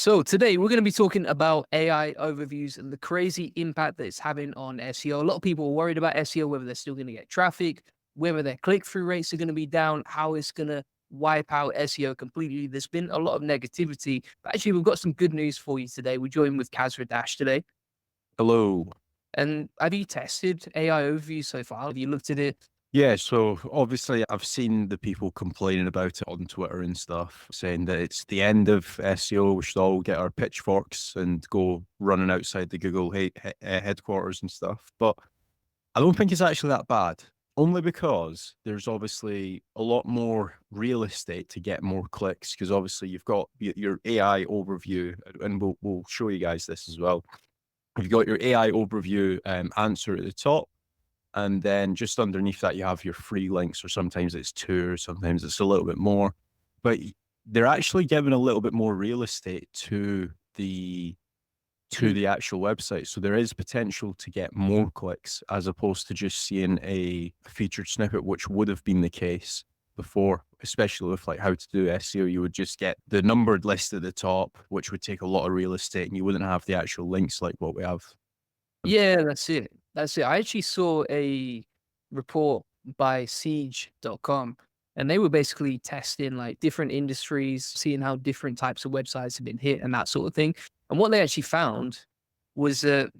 So today we're going to be talking about AI overviews and the crazy impact that it's having on SEO. A lot of people are worried about SEO, whether they're still going to get traffic, whether their click-through rates are going to be down, how it's going to wipe out SEO completely. There's been a lot of negativity, but actually we've got some good news for you today. We're joined with Kasra Dash today. Hello. And have you tested AI overviews so far? Have you looked at it? Yeah, so obviously I've seen the people complaining about it on Twitter and stuff, saying that it's the end of SEO. We should all get our pitchforks and go running outside the Google headquarters and stuff. But I don't think it's actually that bad, only because there's obviously a lot more real estate to get more clicks. Because obviously you've got your AI overview, and we'll show you guys this as well. You've got your AI overview answer at the top. And then just underneath that, you have your free links, or sometimes it's two, or sometimes it's a little bit more. But they're actually giving a little bit more real estate to the actual website. So there is potential to get more clicks as opposed to just seeing a featured snippet, which would have been the case before, especially with like how to do SEO. You would just get the numbered list at the top, which would take a lot of real estate, and you wouldn't have the actual links like what we have. Yeah, that's it. That's it. I actually saw a report by siege.com, and they were basically testing like different industries, seeing how different types of websites have been hit and that sort of thing. And what they actually found was that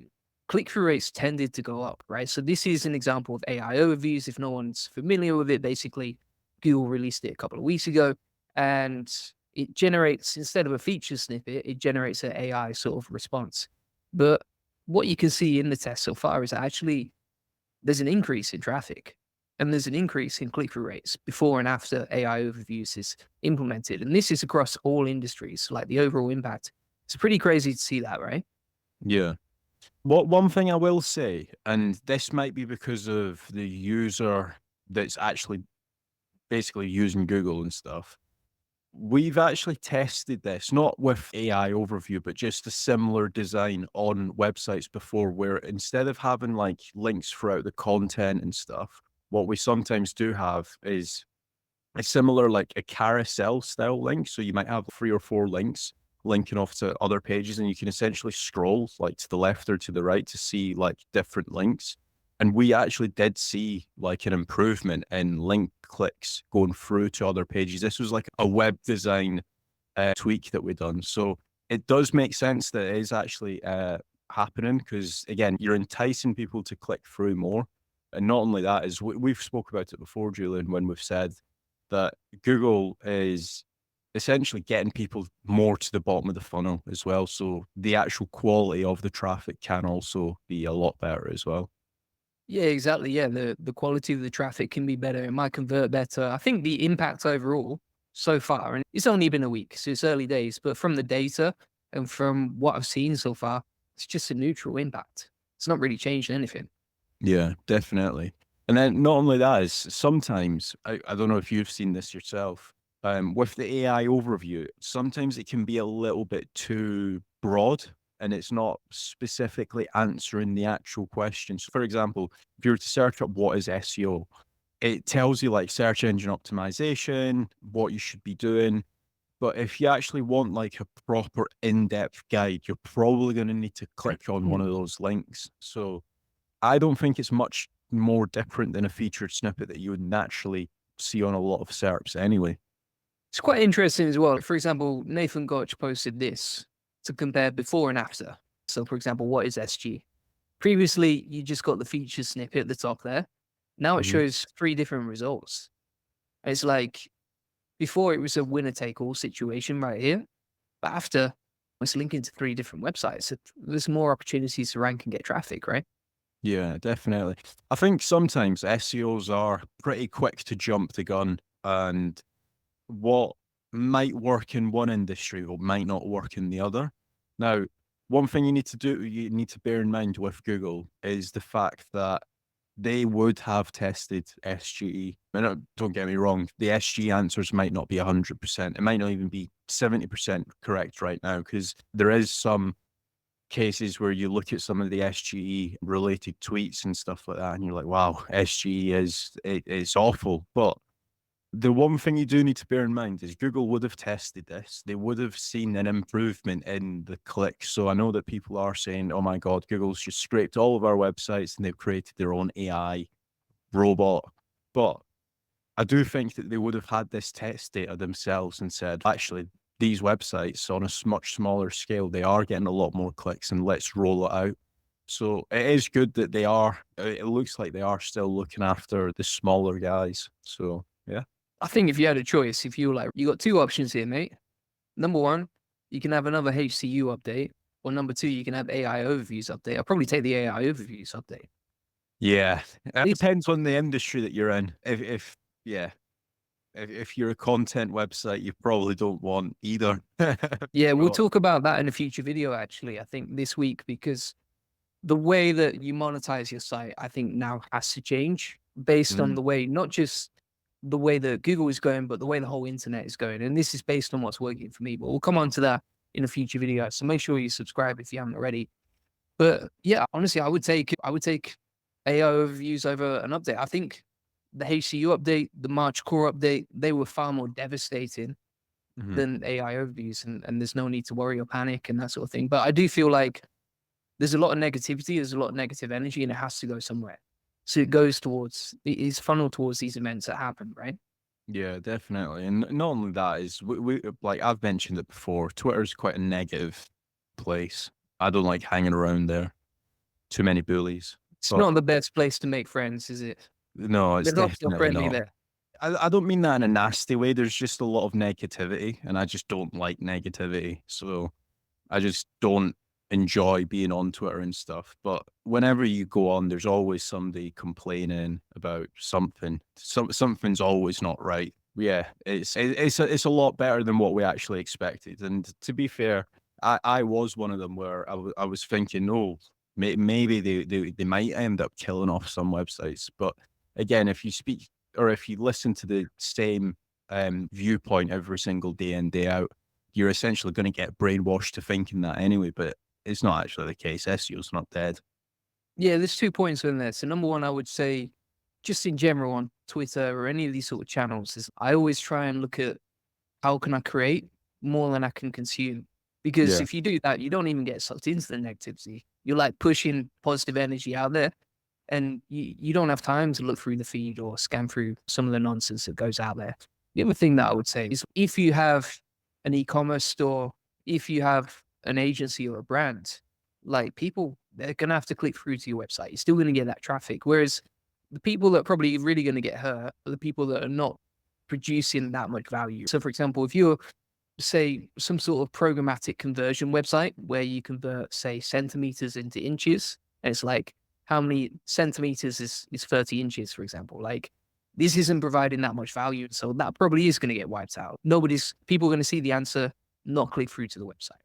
click-through rates tended to go up, right? So this is an example of AI overviews. If no one's familiar with it, basically Google released it a couple of weeks ago, and it generates, instead of a feature snippet, it generates an AI sort of response. But what you can see in the test so far is that actually there's an increase in traffic and there's an increase in click-through rates before and after AI overviews is implemented. And this is across all industries, like the overall impact. It's pretty crazy to see that, right? Yeah. What one thing I will say, and this might be because of the user that's actually basically using Google and stuff. We've actually tested this, not with AI overview, but just a similar design on websites before, where instead of having like links throughout the content and stuff, what we sometimes do have is a similar, like a carousel style link. So you might have three or four links linking off to other pages, and you can essentially scroll like to the left or to the right to see like different links. And we actually did see like an improvement in link clicks going through to other pages. This was like a web design tweak that we done. So it does make sense that it is actually happening, because again, you're enticing people to click through more. And not only that, is we've spoke about it before, Julian, when we've said that Google is essentially getting people more to the bottom of the funnel as well. So the actual quality of the traffic can also be a lot better as well. Yeah, exactly. Yeah, the quality of the traffic can be better. It might convert better. I think the impact overall so far, and it's only been a week, so it's early days, but from the data and from what I've seen so far, it's just a neutral impact. It's not really changed anything. Yeah, definitely. And then not only that, is sometimes, I don't know if you've seen this yourself, with the AI overview, sometimes it can be a little bit too broad, and it's not specifically answering the actual question. So for example, if you were to search up what is SEO, it tells you like search engine optimization, what you should be doing. But if you actually want like a proper in-depth guide, you're probably going to need to click on one of those links. So I don't think it's much more different than a featured snippet that you would naturally see on a lot of SERPs anyway. It's quite interesting as well. For example, Nathan Gotch posted this to compare before and after. So, for example, what is SG? Previously, you just got the feature snippet at the top there. Now it Mhm. shows three different results. It's like before it was a winner take all situation right here, but after it's linking to three different websites. So there's more opportunities to rank and get traffic, right? Yeah, definitely. I think sometimes SEOs are pretty quick to jump the gun, and what might work in one industry or might not work in the other. Now, one thing you need to bear in mind with Google is the fact that they would have tested SGE. And don't get me wrong, the SG answers might not be 100%. It might not even be 70% correct right now, because there is some cases where you look at some of the SGE related tweets and stuff like that, and you're like, wow, SGE is awful. But The one thing you do need to bear in mind is Google would have tested this. They would have seen an improvement in the clicks. So I know that people are saying, oh my God, Google's just scraped all of our websites and they've created their own AI robot. But I do think that they would have had this test data themselves and said, actually, these websites on a much smaller scale, they are getting a lot more clicks and let's roll it out. So it is good that they are, it looks like they are still looking after the smaller guys. So yeah. I think if you had a choice, if you were like, you got two options here, mate. Number one, you can have another HCU update, or number two, you can have AI overviews update. I'll probably take the AI overviews update. Yeah, it It's, depends on the industry that you're in. Yeah, if you're a content website, you probably don't want either. yeah, we'll But talk about that in a future video, actually, I think this week, because the way that you monetize your site, I think now has to change based on mm, the way, not just the way that Google is going, but the way the whole internet is going. And this is based on what's working for me, but we'll come on to that in a future video. So make sure you subscribe if you haven't already. But yeah, honestly, I would take AI overviews over an update. I think the HCU update, the March core update, they were far more devastating mhm. than AI overviews, and there's no need to worry or panic and that sort of thing. But I do feel like there's a lot of negativity, there's a lot of negative energy, and it has to go somewhere. So it goes towards, it is funneled towards these events that happen, right? Yeah, definitely. And not only that is we like I've mentioned it before, Twitter is quite a negative place. I don't like hanging around there. Too many bullies. It's But not the best place to make friends, is it? no, it's They're not so definitely friendly not. there. I don't mean that in a nasty way. There's just a lot of negativity, and I just don't like negativity. So I just don't enjoy being on Twitter and stuff. But whenever you go on, there's always somebody complaining about something. Something's always not right. Yeah, it's a lot better than what we actually expected. And to be fair, I was one of them where I was thinking, oh, maybe they might end up killing off some websites. But again, if you speak or if you listen to the same viewpoint every single day in day out, you're essentially going to get brainwashed to thinking that anyway, but it's not actually the case. SEO's not dead. Yeah, there's 2 points in there. So number one, I would say, just in general on Twitter or any of these sort of channels, is I always try and look at how can I create more than I can consume? Because Yeah. if you do that, you don't even get sucked into the negativity. You're like pushing positive energy out there, and you don't have time to look through the feed or scan through some of the nonsense that goes out there. The other thing that I would say is if you have an e-commerce store, if you have an agency or a brand, like people, they're gonna have to click through to your website. You're still gonna get that traffic. Whereas the people that are probably really gonna get hurt are the people that are not producing that much value. So for example, if you're say some sort of programmatic conversion website where you convert say centimeters into inches, and it's like how many centimeters is 30 inches, for example. Like this isn't providing that much value. So that probably is going to get wiped out. People are going to see the answer, not click through to the website.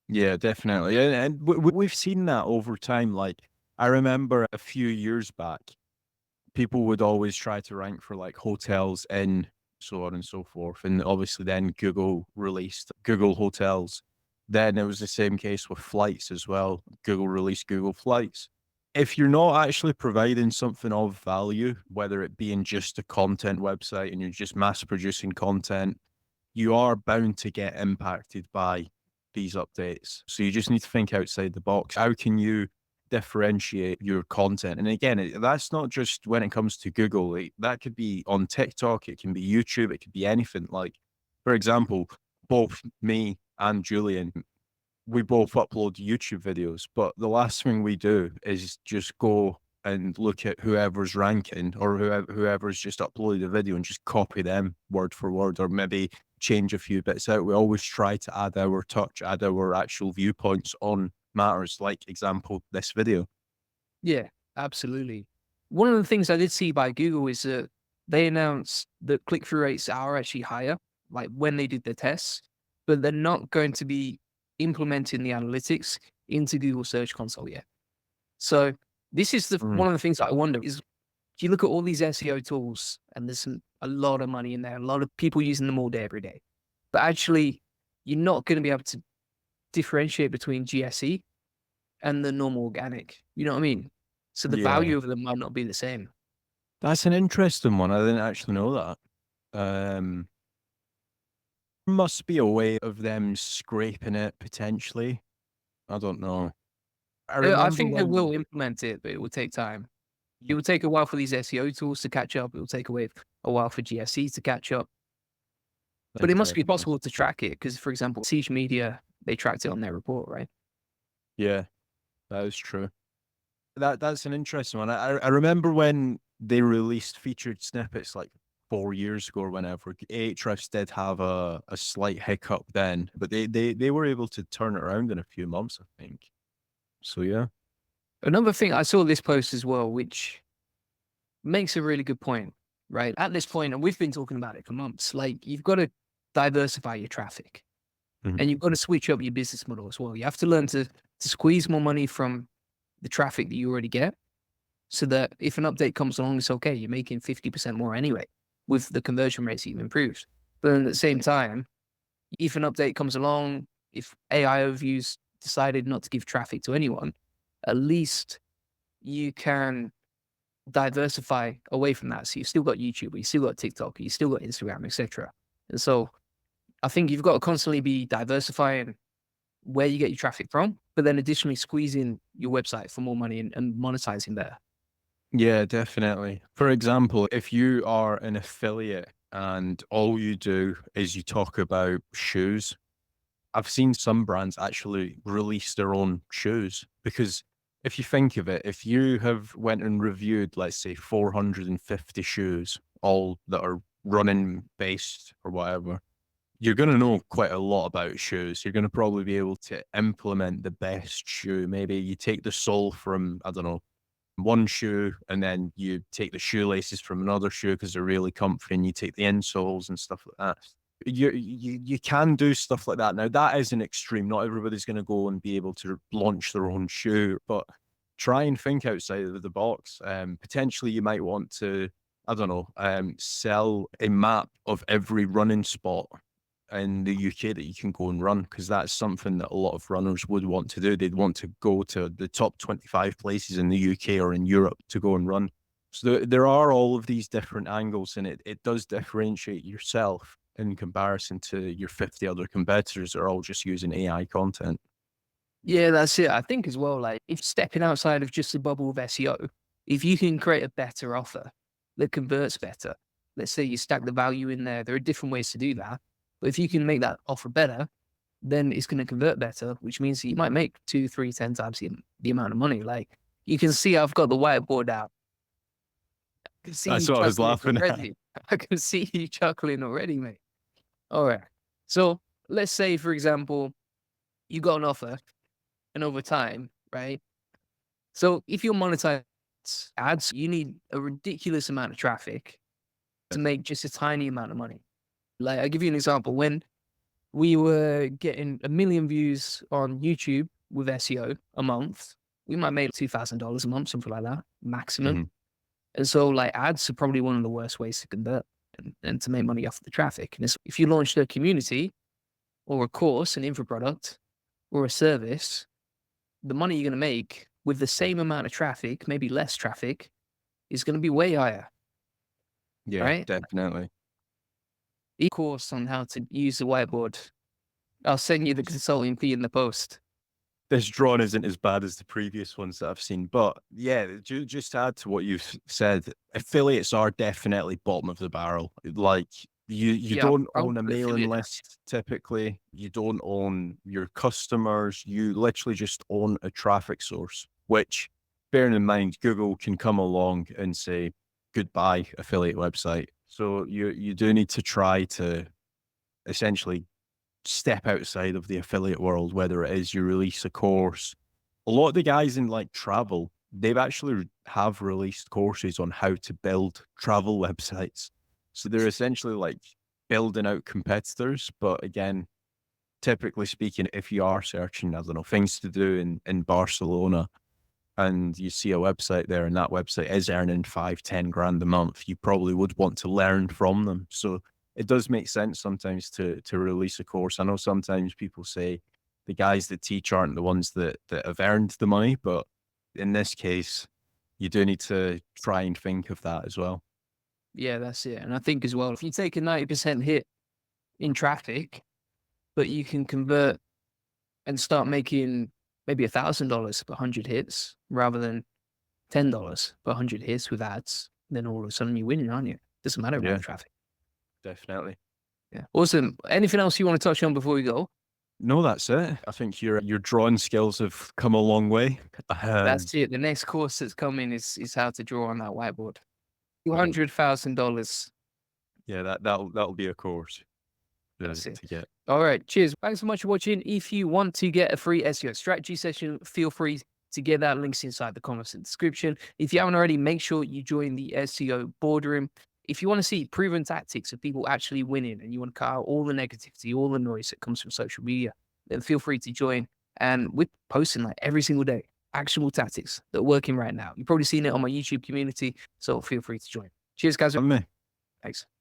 Yeah, definitely. And we've seen that over time. Like, I remember a few years back, people would always try to rank for like hotels in so on and so forth. And obviously, then Google released Google Hotels. Then it was the same case with flights as well. Google released Google Flights. If you're not actually providing something of value, whether it being just a content website and you're just mass producing content, you are bound to get impacted by these updates. So you just need to think outside the box. How can you differentiate your content? And again, that's not just when it comes to Google. That could be on TikTok, it can be YouTube, it could be anything. Like, for example, both me and Julian, we both upload YouTube videos, but the last thing we do is just go and look at whoever's ranking or whoever's just uploaded a video and just copy them word for word, or maybe change a few bits out. We always try to add our touch, add our actual viewpoints on matters, like example, this video. Yeah, absolutely. One of the things I did see by Google is that they announced that click through rates are actually higher, like when they did their tests, but they're not going to be implementing the analytics into Google Search Console yet. So this is Mm, one of the things that I wonder is, if you look at all these SEO tools, and there's a lot of money in there, a lot of people using them all day, every day, but actually you're not going to be able to differentiate between GSE and the normal organic. You know what I mean? So the yeah, value of them might not be the same. that's an interesting one. I didn't actually know that. Um, must be a way of them scraping it potentially. I don't know. I I remember think they will when, implement it, but it will take time. It will take a while for these SEO tools to catch up. It will take a while for GSE to catch up. But it must be exactly. possible to track it because, for example, Siege Media, they tracked it on their report, right? Yeah, that is true. That's an interesting one. I remember when they released featured snippets like 4 years ago or whenever. Ahrefs did have a slight hiccup then, but they were able to turn it around in a few months, I think. So yeah. Another thing, I saw this post as well, which makes a really good point, right? At this point, and we've been talking about it for months, like you've got to diversify your traffic Mhm. and you've got to switch up your business model as well. You have to learn to squeeze more money from the traffic that you already get so that if an update comes along, it's okay. You're making 50% more anyway with the conversion rates that you've improved. But then at the same time, if an update comes along, if AI overviews decided not to give traffic to anyone, at least you can diversify away from that. So you've still got YouTube, you still got TikTok, you still got Instagram, etc. And so I think you've got to constantly be diversifying where you get your traffic from, but then additionally squeezing your website for more money and monetizing there. Yeah, definitely. For example, if you are an affiliate and all you do is you talk about shoes, I've seen some brands actually release their own shoes because if you think of it, if you have went and reviewed, let's say 450 shoes, all that are running based or whatever, you're going to know quite a lot about shoes. You're going to probably be able to implement the best shoe. Maybe you take the sole from, I don't know, one shoe and then you take the shoelaces from another shoe because they're really comfy and you take the insoles and stuff like that. You can do stuff like that. Now that is an extreme. Not everybody's going to go and be able to launch their own shoe, but try and think outside of the box. Potentially you might want to, I don't know, sell a map of every running spot in the UK that you can go and run because that's something that a lot of runners would want to do. They'd want to go to the top 25 places in the UK or in Europe to go and run. So there are all of these different angles and it does differentiate yourself in comparison to your 50 other competitors that are all just using AI content. Yeah, that's it. I think as well, like if stepping outside of just the bubble of SEO, if you can create a better offer that converts better, let's say you stack the value in there, there are different ways to do that. But if you can make that offer better, then it's going to convert better, which means that you might make 2, 3, 10 times the amount of money. Like you can see, I've got the whiteboard out. I can see That's you what I was chuckling laughing at. already. I can see you chuckling already, mate. All right. So let's say, for example, you got an offer and over time, right? So if you're monetizing ads, you need a ridiculous amount of traffic to make just a tiny amount of money. Like I'll give you an example. When we were getting 1 million views on YouTube with SEO a month, we might make $2,000 a month, something like that, maximum. Mhm. And so like ads are probably one of the worst ways to convert and to make money off the traffic. And if you launched a community or a course, an info product or a service, the money you're going to make with the same amount of traffic, maybe less traffic, is going to be way higher, Yeah, right? definitely. Course on how to use the whiteboard. I'll send you the consulting fee in the post. This drawing isn't as bad as the previous ones that I've seen, but yeah, just to add to what you've said, affiliates are definitely bottom of the barrel. Like you Yeah, don't I'll own a put mailing affiliate down. list typically. You don't own your customers. You literally just own a traffic source. Which, bearing in mind, Google can come along and say goodbye affiliate website. So you do need to try to essentially step outside of the affiliate world, whether it is you release a course. A lot of the guys in like travel, they've actually have released courses on how to build travel websites. So they're essentially like building out competitors. But again, typically speaking, if you are searching, I don't know, things to do in Barcelona and you see a website there and that website is earning 5, 10 grand a month, you probably would want to learn from them. So it does make sense sometimes to release a course. I know sometimes people say the guys that teach aren't the ones that have earned the money, but in this case, you do need to try and think of that as well. Yeah, that's it. And I think as well, if you take a 90% hit in traffic, but you can convert and start making maybe $1,000 per 100 hits rather than $10 per 100 hits with ads, then all of a sudden you're winning, aren't you? Doesn't matter about Yeah, the traffic. definitely. Yeah. Awesome. Anything else you want to touch on before we go? No, that's it. I think your drawing skills have come a long way. That's it. The next course that's coming is how to draw on that whiteboard. Yeah, $200,000. yeah, that'll be a course That's it. to get. All right. Cheers. Thanks so much for watching. If you want to get a free SEO strategy session, feel free to get that. Links inside the comments and description. If you haven't already, make sure you join the SEO boardroom. If you want to see proven tactics of people actually winning and you want to cut out all the negativity, all the noise that comes from social media, then feel free to join. And we're posting like every single day, actionable tactics that are working right now. You've probably seen it on my YouTube community, so feel free to join. Cheers, guys. Me. Thanks.